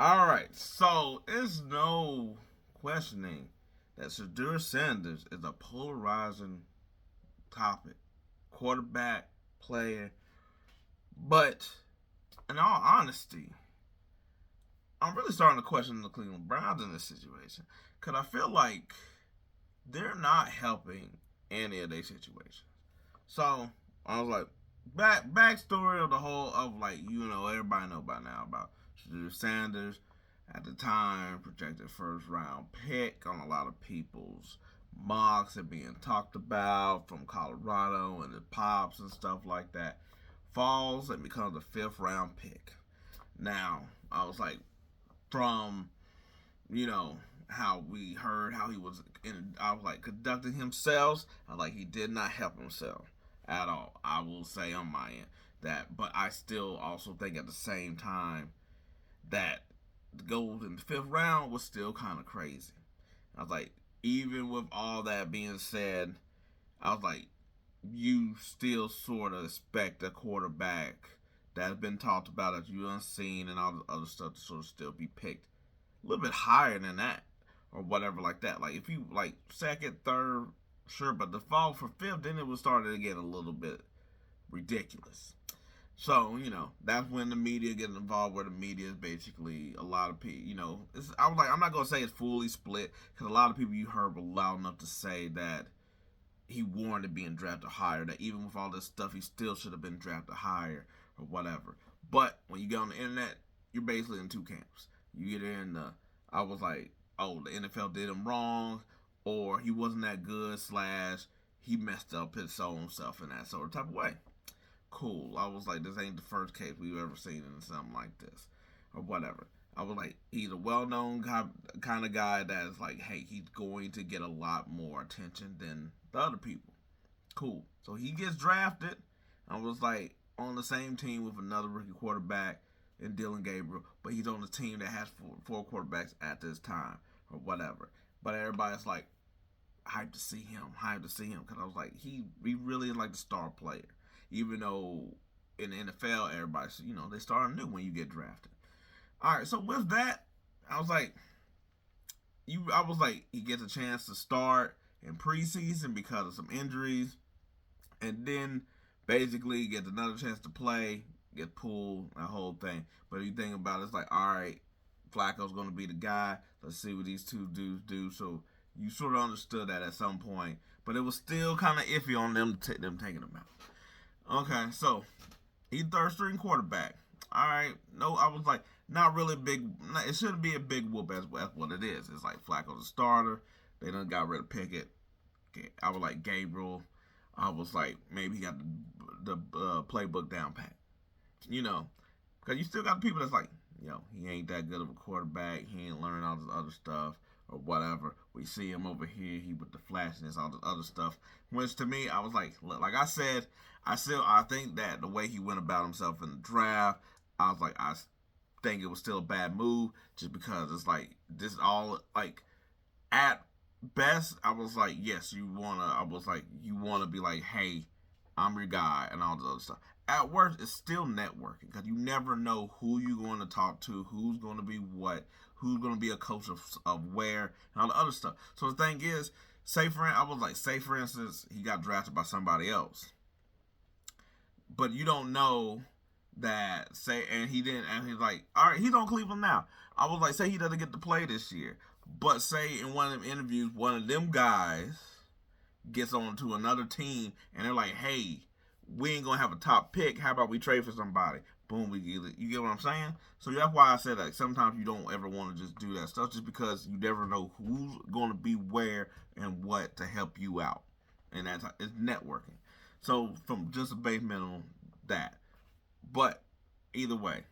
All right, so it's no questioning that Shedeur Sanders is a polarizing topic, quarterback, player. But in all honesty, I'm really starting to question the Cleveland Browns in this situation because I feel like they're not helping any of their situations. So I was like, backstory of the whole of like everybody know by now about Shedeur Sanders at the time projected first round pick on a lot of people's mocks and being talked about from Colorado and the pops and stuff like that. Falls and becomes a fifth round pick. Now I was like from you know how we heard how he was I was like conducting himself. I was like he did not help himself at all. I will say on my end that, but I still also think at the same time that the gold in the fifth round was still kind of crazy. I was like, even with all that being said, I was like, you still sort of expect a quarterback that's been talked about that you unseen and all the other stuff to sort of still be picked a little bit higher than that or whatever like that. Like if you like second, third, sure, but the fall for fifth, then it was starting to get a little bit ridiculous. So that's when the media gets involved. Where the media is basically a lot of people. I was like, I'm not gonna say it's fully split because a lot of people you heard were loud enough to say that he warranted being drafted higher. That even with all this stuff, he still should have been drafted higher or whatever. But when you get on the internet, you're basically in two camps. You get in the, I was like, oh, the NFL did him wrong, or he wasn't that good. Slash, he messed up his own self in that sort of type of way. Cool. I was like, this ain't the first case we've ever seen in something like this, or whatever. I was like, he's a well-known kind of guy that is like, hey, he's going to get a lot more attention than the other people. Cool. So he gets drafted. I was like on the same team with another rookie quarterback in Dylan Gabriel, but he's on the team that has four quarterbacks at this time or whatever. But everybody's like hyped to see him, because I was like, he really is like the star player, even though in the NFL everybody they start anew when you get drafted. All right, so with that, I was like, I was like, he gets a chance to start in preseason because of some injuries, and then basically gets another chance to play, get pulled, that whole thing. But if you think about it, it's like, all right, Flacco's going to be the guy. Let's see what these two dudes do. So you sort of understood that at some point, but it was still kind of iffy on them taking him out. Okay, so he's third string quarterback. All right, no, I was like, not really big. It shouldn't be a big whoop as what it is. It's like Flacco's a starter. They done got rid of Pickett. Okay, I was like Gabriel. I was like, maybe he got the playbook down pat. Because you still got people that's like, he ain't that good of a quarterback. He ain't learning all this other stuff or whatever. We see him over here. He with the flashiness, all this other stuff. Which to me, I was like I said, I think that the way he went about himself in the draft, I was like, I think it was still a bad move just because it's like this all like at best, I was like, yes, I was like, you wanna be like, hey, I'm your guy and all this other stuff. At worst, it's still networking because you never know who you're going to talk to, who's going to be what, who's going to be a coach of where, and all the other stuff. So the thing is, say for instance, he got drafted by somebody else, but you don't know that and he didn't, and he's like, all right, he's on Cleveland now. I was like, say he doesn't get to play this year, but say in one of them interviews, one of them guys gets on to another team and they're like, hey, we ain't gonna have a top pick. How about we trade for somebody? Boom, we get it. You get what I'm saying? So that's why I said that sometimes you don't ever want to just do that stuff just because you never know who's gonna be where and what to help you out. And it's networking. So from just a base minimum that. But either way.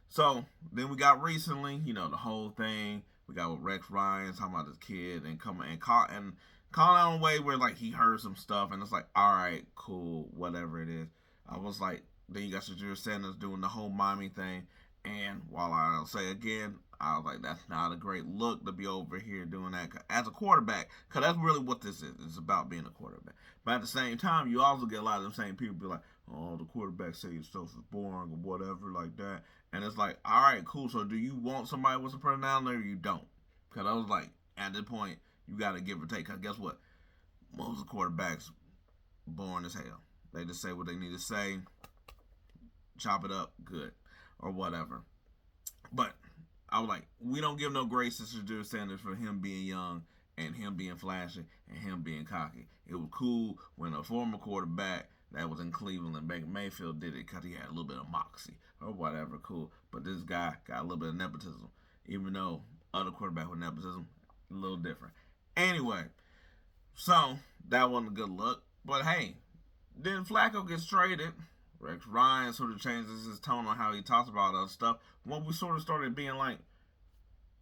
So then we got recently, the whole thing. We got with Rex Ryan talking about this kid and coming and calling out a way where like he heard some stuff and it's like, all right, cool, whatever it is. I was like, then you got Shedeur Sanders doing the whole mommy thing, and while I'll say again, I was like, that's not a great look to be over here doing that as a quarterback, because that's really what this is. It's about being a quarterback. But at the same time, you also get a lot of them same people be like, oh, the quarterback say stuff is boring or whatever like that. And it's like, all right, cool. So do you want somebody with some personality or you don't? Because I was like, at this point, you got to give or take. Because guess what? Most of the quarterbacks boring as hell. They just say what they need to say, chop it up, good, or whatever. But I was like, we don't give no grace to Shedeur Sanders for him being young and him being flashy and him being cocky. It was cool when a former quarterback that was in Cleveland, Baker Mayfield, did it because he had a little bit of moxie or whatever, cool. But this guy got a little bit of nepotism, even though other quarterback with nepotism, a little different. Anyway, so that wasn't a good look. But hey, then Flacco gets traded. Rex Ryan sort of changes his tone on how he talks about other stuff. When we sort of started being like,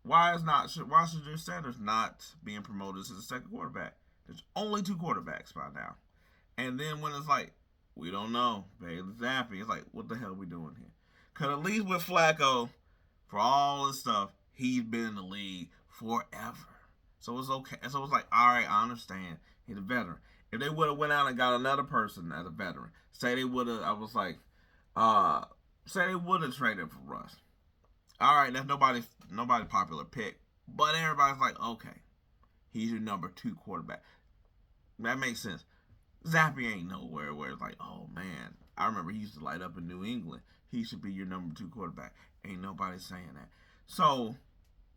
why should Shedeur Sanders not being promoted to the second quarterback? There's only two quarterbacks by now. And then when it's like, we don't know, Bailey Zappi, it's like, what the hell are we doing here? Because at least with Flacco, for all this stuff, he's been in the league forever. So it's okay. So it's like, all right, I understand. He's a veteran. If they would have went out and got another person as a veteran, say they would have, I was like, say they would have traded for Russ. All right, that's nobody popular pick, but everybody's like, okay, he's your number 2 quarterback. That makes sense. Zappy ain't nowhere where it's like, oh man, I remember he used to light up in New England. He should be your number 2 quarterback. Ain't nobody saying that. So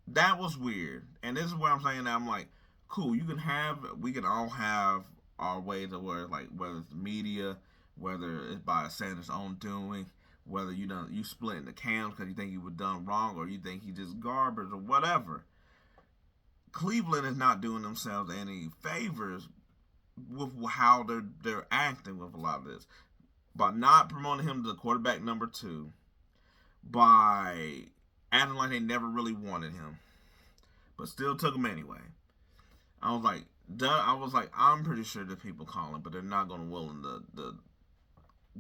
that was weird, and this is where I'm saying that I'm like, cool. We can all have our ways of where, like, whether it's the media, whether it's by Sanders' own doing, whether you split into camps because you think he was done wrong or you think he just garbage or whatever. Cleveland is not doing themselves any favors with how they're acting with a lot of this, by not promoting him to quarterback number 2, by acting like they never really wanted him, but still took him anyway. I was like, I'm pretty sure that people call him, but they're not going to willing to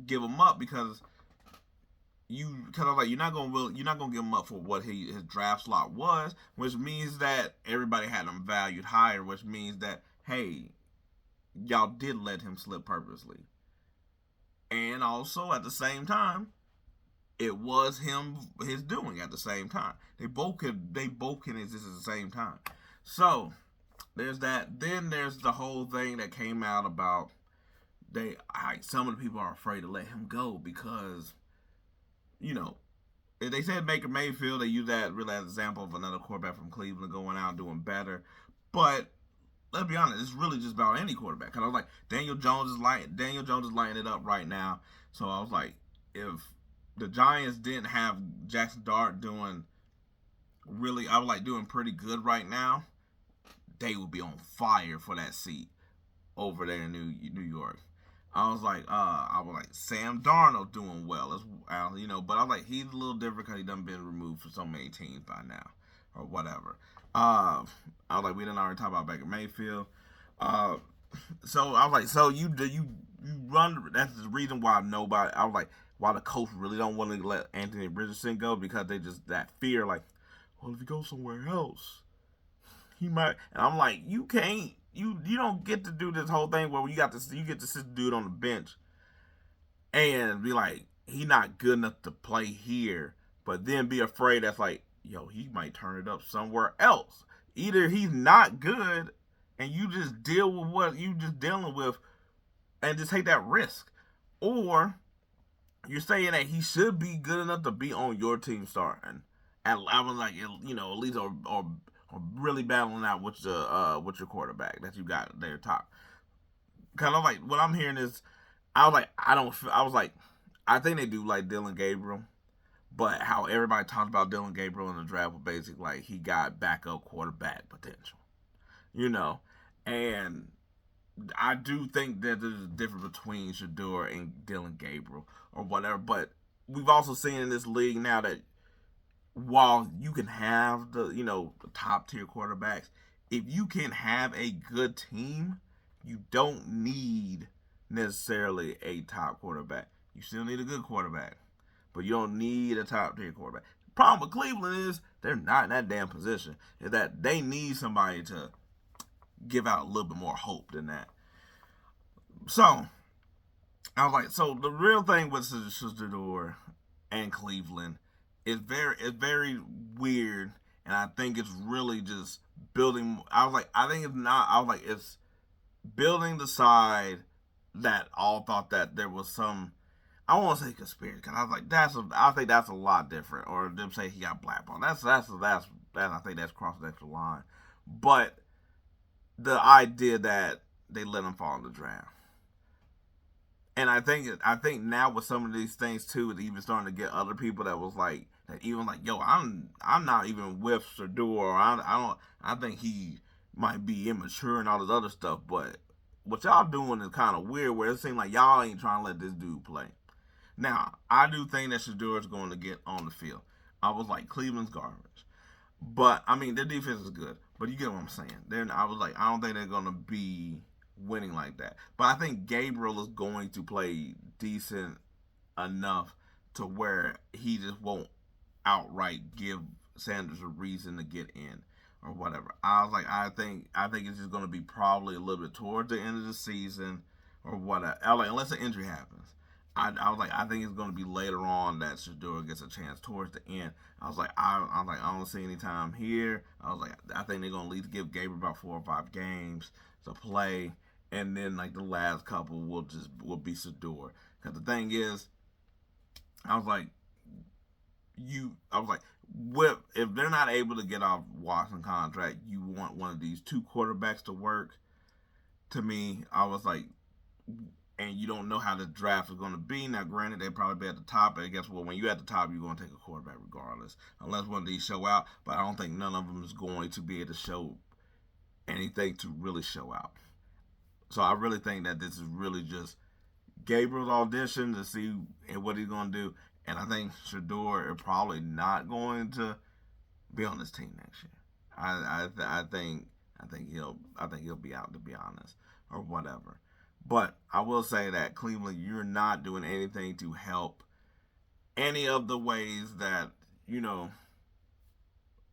give him up because I was like, you're not gonna give him up for what his draft slot was, which means that everybody had him valued higher, which means that, hey, y'all did let him slip purposely. And also at the same time, it was his doing at the same time. They both can exist at the same time. So there's that. Then there's the whole thing that came out about some of the people are afraid to let him go because, if they said Baker Mayfield, they use that really as an example of another quarterback from Cleveland going out and doing better. But let's be honest, it's really just about any quarterback. Cause I was like, Daniel Jones is lighting it up right now. So I was like, if the Giants didn't have Jackson Dart doing pretty good right now, they would be on fire for that seat over there in New York. I was like, Sam Darnold doing well as but I was like, he's a little different because he done been removed from so many teams by now or whatever. I was like, we didn't already talk about Baker Mayfield. So I was like, so you run. That's the reason why nobody. I was like, why the coach really don't want to let Anthony Richardson go, because they just that fear, like, well, if he goes somewhere else, he might. And I'm like, you can't. You don't get to do this whole thing where you get to sit the dude on the bench and be like, he not good enough to play here, but then be afraid that's like, yo, he might turn it up somewhere else. Either he's not good and you just deal with what you just dealing with and just take that risk, or you're saying that he should be good enough to be on your team starting. And I was like, at least or really battling out with your quarterback that you got there top. Kind of like what I'm hearing is, I was like, I think they do like Dylan Gabriel, but how everybody talks about Dylan Gabriel in the draft was basically like he got backup quarterback potential, and I do think that there's a difference between Shedeur and Dylan Gabriel or whatever, but we've also seen in this league now that while you can have the top tier quarterbacks, if you can have a good team, you don't need necessarily a top quarterback. You still need a good quarterback, but you don't need a top tier quarterback. Problem with Cleveland is they're not in that damn position. Is that they need somebody to give out a little bit more hope than that. So I was like, so the real thing with Shedeur and Cleveland is very weird, and I think it's really just building. I was like, I think it's not. I was like, it's building the side that all thought that there was some. I don't want to say conspiracy because I was like, I think that's a lot different. Or them say he got blackballed. That's I think that's crossing the line. But the idea that they let him fall in the draft. And I think now with some of these things too, it's even starting to get other people that was like that even like, yo, I'm not even with Shedeur. I think he might be immature and all this other stuff. But what y'all doing is kind of weird. Where it seems like y'all ain't trying to let this dude play. Now I do think that Shedeur is going to get on the field. I was like, Cleveland's garbage. But I mean, their defense is good. But you get what I'm saying. Then I was like, I don't think they're gonna be winning like that. But I think Gabriel is going to play decent enough to where he just won't outright give Sanders a reason to get in or whatever. I was like, I think it's just gonna be probably a little bit towards the end of the season or whatever. Like, unless an injury happens. I was like, I think it's going to be later on that Shedeur gets a chance towards the end. I was like, I don't see any time here. I was like, I think they're going to at least give Gabriel about 4 or 5 games to play, and then like the last couple will be Shedeur. Because the thing is, I was like, if they're not able to get off Watson contract, you want one of these 2 quarterbacks to work. To me, I was like, and you don't know how the draft is going to be. Now, granted, they probably be at the top, but guess what? When you're at the top, you're going to take a quarterback regardless, unless one of these show out. But I don't think none of them is going to be able to show anything to really show out. So I really think that this is really just Gabriel's audition to see what he's going to do. And I think Shedeur is probably not going to be on this team next year. I think he'll be out, to be honest, or whatever. But I will say that Cleveland, you're not doing anything to help any of the ways that,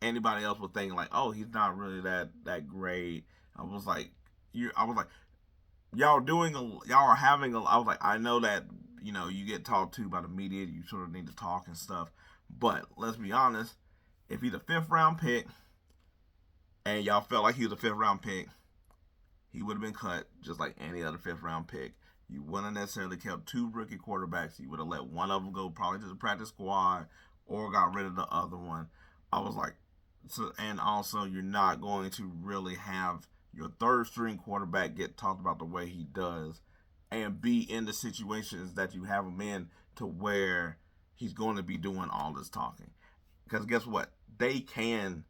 anybody else would think like, oh, he's not really that great. I was like, y'all are having I was like, I know that, you get talked to by the media, you sort of need to talk and stuff. But let's be honest, if he's a 5th round pick and y'all felt like he was a 5th round pick, he would have been cut just like any other 5th round pick. You wouldn't have necessarily kept 2 rookie quarterbacks. You would have let one of them go probably to the practice squad or got rid of the other one. I was like, so, and also you're not going to really have your 3rd string quarterback get talked about the way he does and be in the situations that you have him in to where he's going to be doing all this talking. Because guess what? They can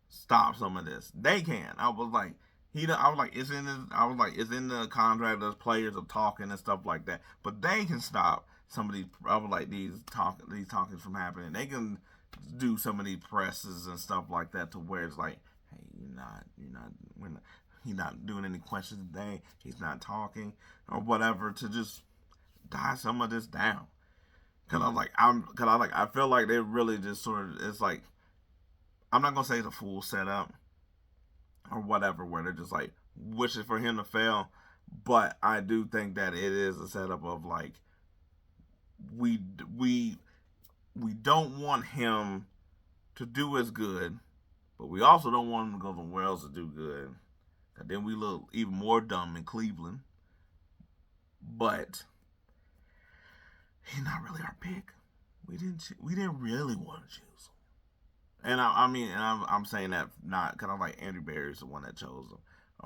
stop some of this. They can. I was like, it's in the contract of players of talking and stuff like that. But they can stop some of these. I was like, these talkings from happening. They can do some of these presses and stuff like that to where it's like, hey, he's not doing any questions today. He's not talking or whatever to just die some of this down. I feel like they really just sort of. It's like, I'm not gonna say it's a full setup or whatever, where they're just like wishing for him to fail. But I do think that it is a setup of like we don't want him to do as good, but we also don't want him to go somewhere else to do good. And then we look even more dumb in Cleveland. But he's not really our pick. We didn't really want to choose him. And I'm saying that not because I'm like Andrew Berry's the one that chose him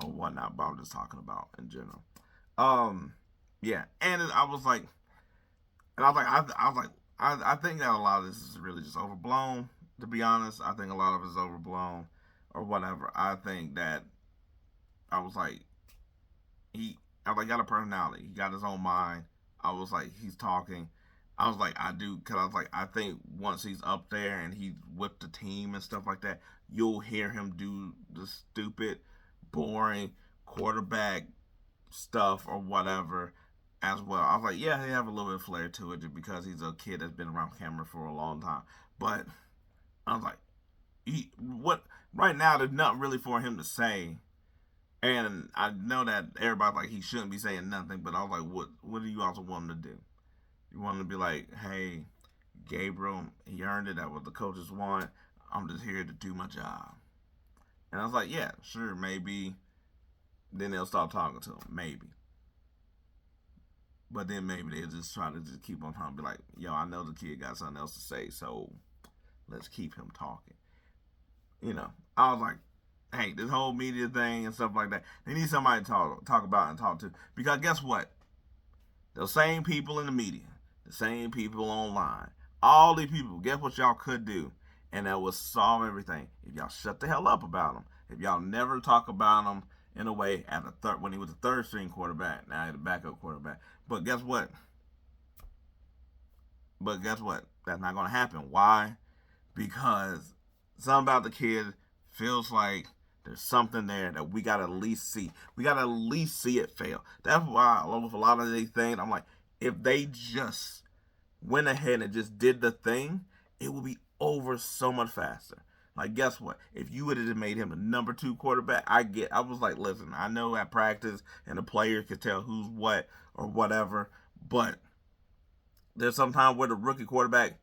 or whatnot, but I'm just talking about in general. Yeah, and I was like, I think that a lot of this is really just overblown. To be honest, I think a lot of it is overblown or wwhatever. I think that I was like, got a personality. He got his own mind. I was like, he's talking. I was like, I think once he's up there and he's with the team and stuff like that, you'll hear him do the stupid, boring quarterback stuff or whatever as well. I was like, yeah, he have a little bit of flair to it just because he's a kid that's been around camera for a long time. But I was like, what? Right now, there's nothing really for him to say. And I know that everybody's like, he shouldn't be saying nothing. But I was like, what do you also want him to do? You want him to be like, hey, Gabriel, he earned it. That was the coaches want. I'm just here to do my job. And I was like, yeah, sure, maybe. Then they'll start talking to him, maybe. But then maybe they'll just try to just keep on trying to be like, yo, I know the kid got something else to say, so let's keep him talking. I was like, hey, this whole media thing and stuff like that, they need somebody to talk about and talk to. Because guess what? The same people in the media, the same people online, all these people, guess what y'all could do? And that would solve everything. If y'all shut the hell up about them. If y'all never talk about them in a way at the third, when he was the third string quarterback, now he's the backup quarterback. But guess what? That's not going to happen. Why? Because something about the kid feels like there's something there that we got to at least see. We got to at least see it fail. That's why, with a lot of these things, I'm like, if they just went ahead and just did the thing, it would be over so much faster. Like, guess what? If you would have made him the number 2 quarterback, I was like, listen, I know at practice and the players can tell who's what or whatever, but there's sometimes where the rookie quarterback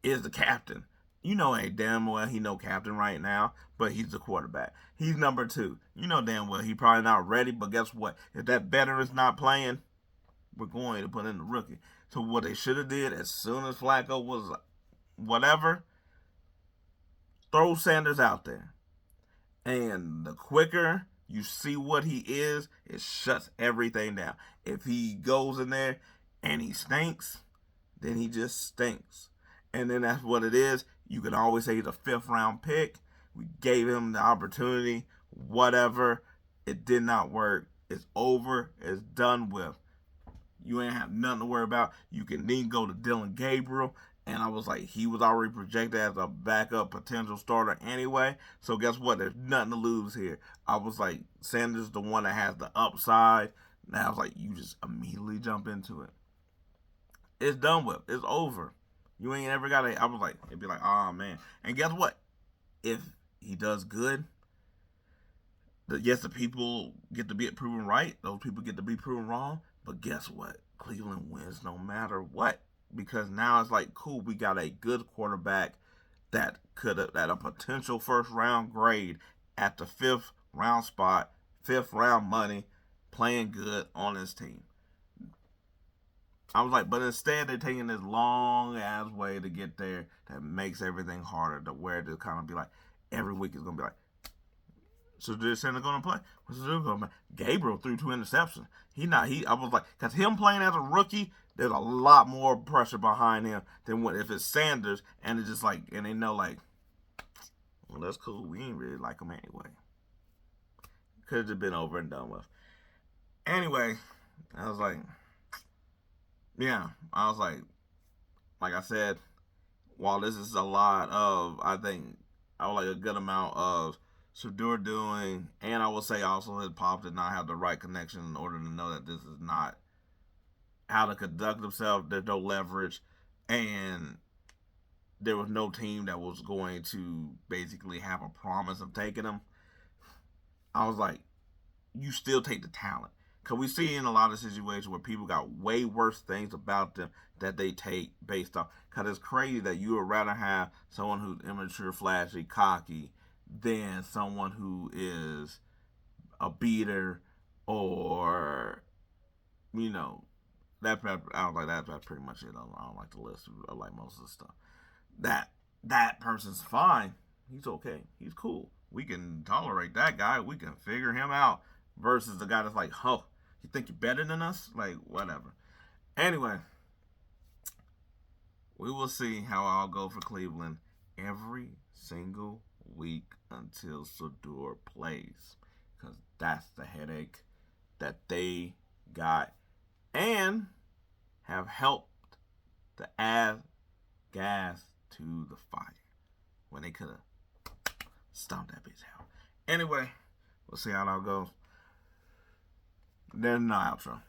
is the captain. You know, damn well he no captain right now, but he's the quarterback. He's number 2. You know damn well he probably not ready, but guess what? If that veteran's not playing, we're going to put in the rookie. So what they should have did as soon as Flacco was whatever, throw Sanders out there. And the quicker you see what he is, it shuts everything down. If he goes in there and he stinks, then he just stinks. And then that's what it is. You can always say he's a 5th round pick. We gave him the opportunity, whatever. It did not work. It's over. It's done with. You ain't have nothing to worry about. You can then go to Dylan Gabriel. And I was like, he was already projected as a backup potential starter anyway. So guess what? There's nothing to lose here. I was like, Sanders is the one that has the upside. Now I was like, you just immediately jump into it. It's done with. It's over. You ain't ever got to. I was like, it'd be like, oh man. And guess what? If he does good, yes, the people get to be proven right. Those people get to be proven wrong. But guess what? Cleveland wins no matter what. Because now it's like, cool, we got a good quarterback that could have at a potential 1st round grade at the 5th round spot, 5th round money, playing good on his team. I was like, but instead they're taking this long ass way to get there that makes everything harder, to where to kind of be like, every week is gonna be like, so Shedeur Sanders gonna play? What's Shedeur gonna play? Gabriel threw 2 interceptions. I was like, because him playing as a rookie, there's a lot more pressure behind him than what if it's Sanders, and it's just like, and they know like, well, that's cool. We ain't really like him anyway. Could have just been over and done with. Anyway, I was like, yeah, I was like I said, while this is a lot of, I think, I would like a good amount of Shedeur doing, and I will say also his Pop did not have the right connection in order to know that this is not how to conduct himself. There's no leverage, and there was no team that was going to basically have a promise of taking him. I was like, you still take the talent. Because we see in a lot of situations where people got way worse things about them that they take based off. Because it's crazy that you would rather have someone who's immature, flashy, cocky, than someone who is a beater or, that. I was like, that's pretty much it. I don't like the list. I like most of the stuff. That person's fine. He's okay. He's cool. We can tolerate that guy. We can figure him out. Versus the guy that's like, oh, you think you're better than us? Like, whatever. Anyway, we will see how I'll go for Cleveland every single week until Shedeur plays. Because that's the headache that they got and have helped to add gas to the fire when they could have stomped that bitch out. Anyway, we'll see how that goes. There's no outro.